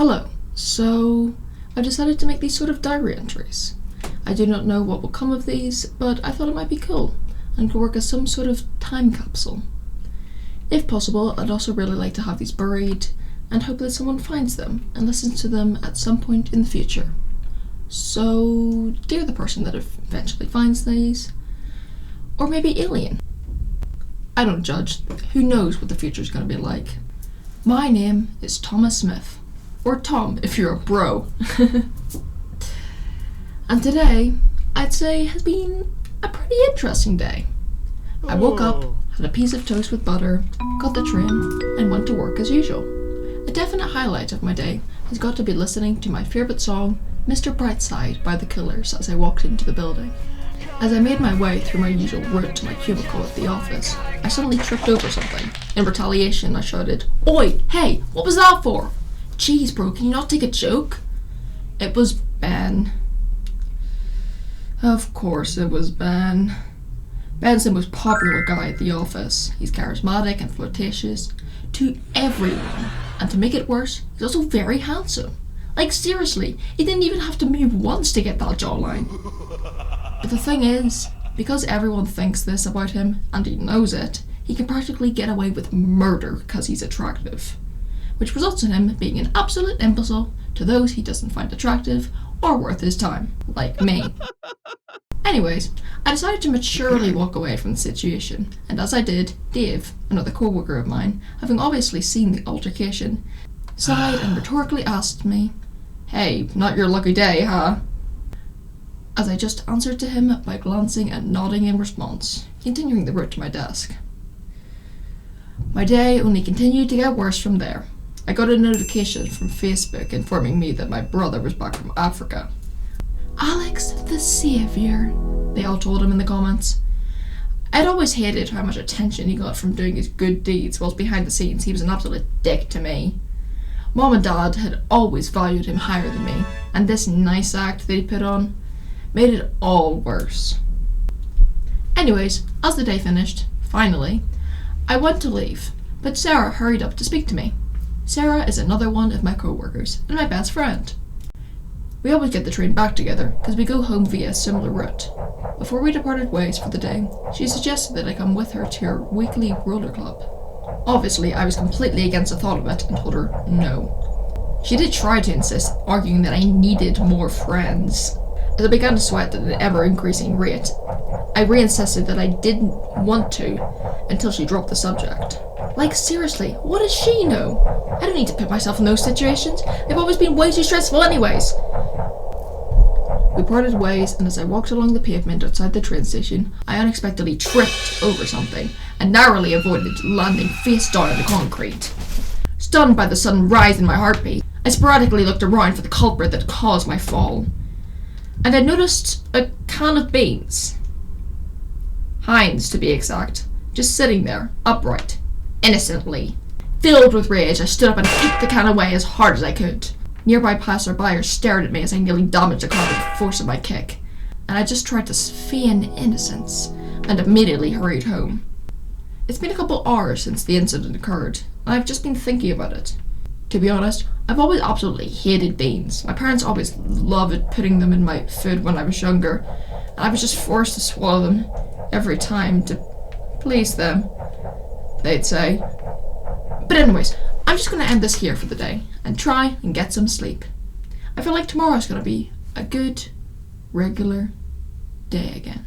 Hello. So, I decided to make these sort of diary entries. I do not know what will come of these, but I thought it might be cool and could work as some sort of time capsule. If possible, I'd also really like to have these buried and hope that someone finds them and listens to them at some point in the future. So, dear the person that eventually finds these, or maybe alien. I don't judge. Who knows what the future is going to be like. My name is Thomas Smyth. Or Tom, if you're a bro. And today, I'd say, has been a pretty interesting day. I woke up, had a piece of toast with butter, got the train, and went to work as usual. A definite highlight of my day has got to be listening to my favourite song, Mr. Brightside by The Killers, as I walked into the building. As I made my way through my usual route to my cubicle at the office, I suddenly tripped over something. In retaliation, I shouted, "Oi, hey, what was that for? Jeez, bro, can you not take a joke?" It was Ben. Of course it was Ben. Ben's the most popular guy at the office. He's charismatic and flirtatious to everyone. And to make it worse, he's also very handsome. Like seriously, he didn't even have to move once to get that jawline. But the thing is, because everyone thinks this about him, and he knows it, he can practically get away with murder because he's attractive. Which results in him being an absolute imbecile to those he doesn't find attractive or worth his time, like me. Anyways, I decided to maturely walk away from the situation, and as I did, Dave, another co-worker of mine, having obviously seen the altercation, sighed and rhetorically asked me, "Hey, not your lucky day, huh?" As I just answered to him by glancing and nodding in response, continuing the route to my desk. My day only continued to get worse from there. I got a notification from Facebook informing me that my brother was back from Africa. "Alex the Saviour," they all told him in the comments. I'd always hated how much attention he got from doing his good deeds, whilst behind the scenes he was an absolute dick to me. Mom and Dad had always valued him higher than me, and this nice act that he put on made it all worse. Anyways, as the day finished, finally, I went to leave, but Sarah hurried up to speak to me. Sarah is another one of my co-workers and my best friend. We always get the train back together because we go home via a similar route. Before we departed ways for the day, she suggested that I come with her to her weekly roller club. Obviously, I was completely against the thought of it and told her no. She did try to insist, arguing that I needed more friends. As I began to sweat at an ever-increasing rate, I re-insisted that I didn't want to until she dropped the subject. Like seriously, what does she know? I don't need to put myself in those situations. They've always been way too stressful anyways. We parted ways, and as I walked along the pavement outside the train station, I unexpectedly tripped over something and narrowly avoided landing face down on the concrete. Stunned by the sudden rise in my heartbeat, I sporadically looked around for the culprit that caused my fall. And I noticed a can of beans. Heinz, to be exact, just sitting there, upright, innocently. Filled with rage, I stood up and kicked the can away as hard as I could. Nearby passerby stared at me as I nearly damaged the car with the force of my kick, and I just tried to feign innocence and immediately hurried home. It's been a couple hours since the incident occurred, and I've just been thinking about it. To be honest, I've always absolutely hated beans. My parents always loved putting them in my food when I was younger, and I was just forced to swallow them every time to please them, they'd say. But anyways, I'm just going to end this here for the day and try and get some sleep. I feel like tomorrow's going to be a good, regular day again.